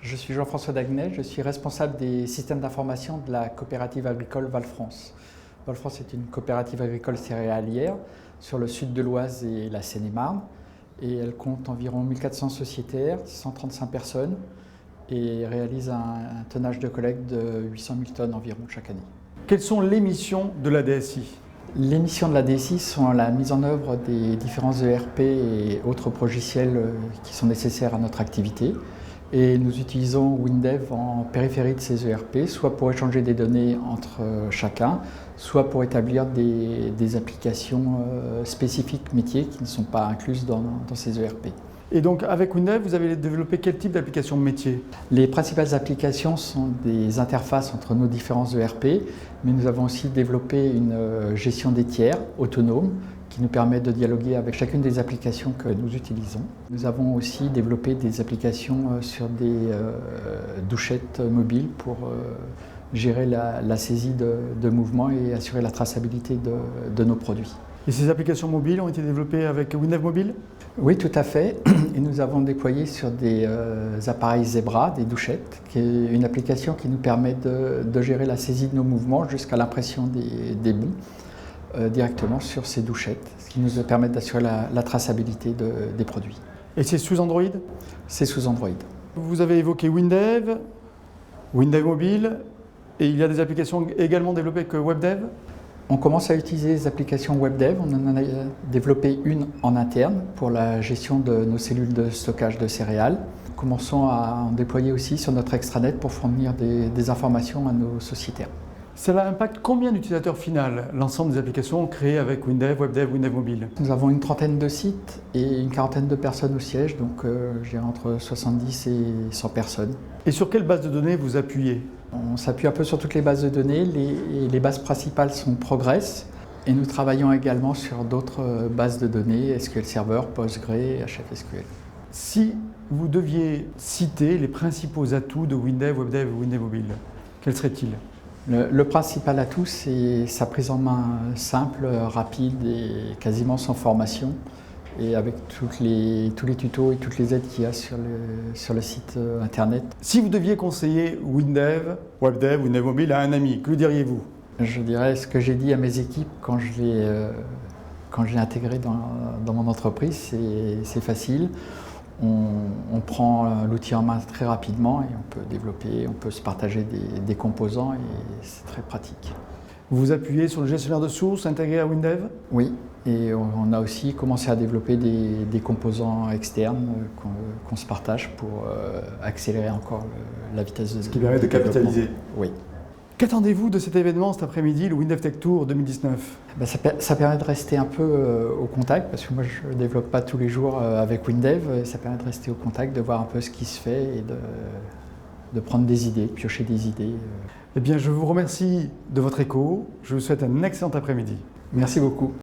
Je suis Jean-François Daguenet, je suis responsable des systèmes d'information de la coopérative agricole Val-France. Val-France est une coopérative agricole céréalière sur le sud de l'Oise et la Seine-et-Marne. Et elle compte environ 1400 sociétaires, 135 personnes et réalise un tonnage de collecte de 800 000 tonnes environ chaque année. Quelles sont les missions de la DSI ? Les missions de la DSI sont la mise en œuvre des différents ERP et autres logiciels qui sont nécessaires à notre activité. Et nous utilisons WinDev en périphérie de ces ERP, soit pour échanger des données entre chacun, soit pour établir des applications spécifiques métiers qui ne sont pas incluses dans ces ERP. Et donc avec WinDev, vous avez développé quel type d'application métier ? Les principales applications sont des interfaces entre nos différents ERP, mais nous avons aussi développé une gestion des tiers autonome qui nous permet de dialoguer avec chacune des applications que nous utilisons. Nous avons aussi développé des applications sur des douchettes mobiles pour gérer la saisie de mouvements et assurer la traçabilité de nos produits. Et ces applications mobiles ont été développées avec WinDev Mobile ? Oui, tout à fait. Et nous avons déployé sur des appareils Zebra, des douchettes, qui est une application qui nous permet de gérer la saisie de nos mouvements jusqu'à l'impression des bons directement sur ces douchettes, ce qui nous permet d'assurer la traçabilité des produits. Et c'est sous Android ? C'est sous Android. Vous avez évoqué WinDev, WinDev Mobile, et il y a des applications également développées que WebDev ? On commence à utiliser les applications WebDev. On en a développé une en interne pour la gestion de nos cellules de stockage de céréales. Nous commençons à en déployer aussi sur notre extranet pour fournir des informations à nos sociétaires. Cela impacte combien d'utilisateurs final, l'ensemble des applications créées avec WinDev, WebDev, WinDev Mobile ? Nous avons une trentaine de sites et une quarantaine de personnes au siège, donc je dirais entre 70 et 100 personnes. Et sur quelle base de données vous appuyez ? On s'appuie un peu sur toutes les bases de données. Les bases principales sont Progress et nous travaillons également sur d'autres bases de données, SQL Server, Postgre, HFSQL. Si vous deviez citer les principaux atouts de WinDev, WebDev et WinDev Mobile, quels seraient-ils ? Le principal atout, c'est sa prise en main simple, rapide et quasiment sans formation, et avec tous les tutos et toutes les aides qu'il y a sur le site internet. Si vous deviez conseiller WinDev, WebDev, WinDev Mobile à un ami, que lui diriez-vous ? Je dirais ce que j'ai dit à mes équipes quand je l'ai intégré dans mon entreprise, c'est facile. On prend l'outil en main très rapidement et on peut développer, on peut se partager des composants et c'est très pratique. Vous vous appuyez sur le gestionnaire de sources intégré à WinDev ? Oui, et on a aussi commencé à développer des composants externes qu'on se partage pour accélérer encore la vitesse de ce qui permet de capitaliser. Oui. Qu'attendez-vous de cet événement cet après-midi, le WinDev Tech Tour 2019 ? Ça permet de rester un peu au contact, parce que moi je ne développe pas tous les jours avec WinDev, ça permet de rester au contact, de voir un peu ce qui se fait et de prendre des idées, de piocher des idées. Eh bien, je vous remercie de votre écho, je vous souhaite un excellent après-midi. Merci beaucoup.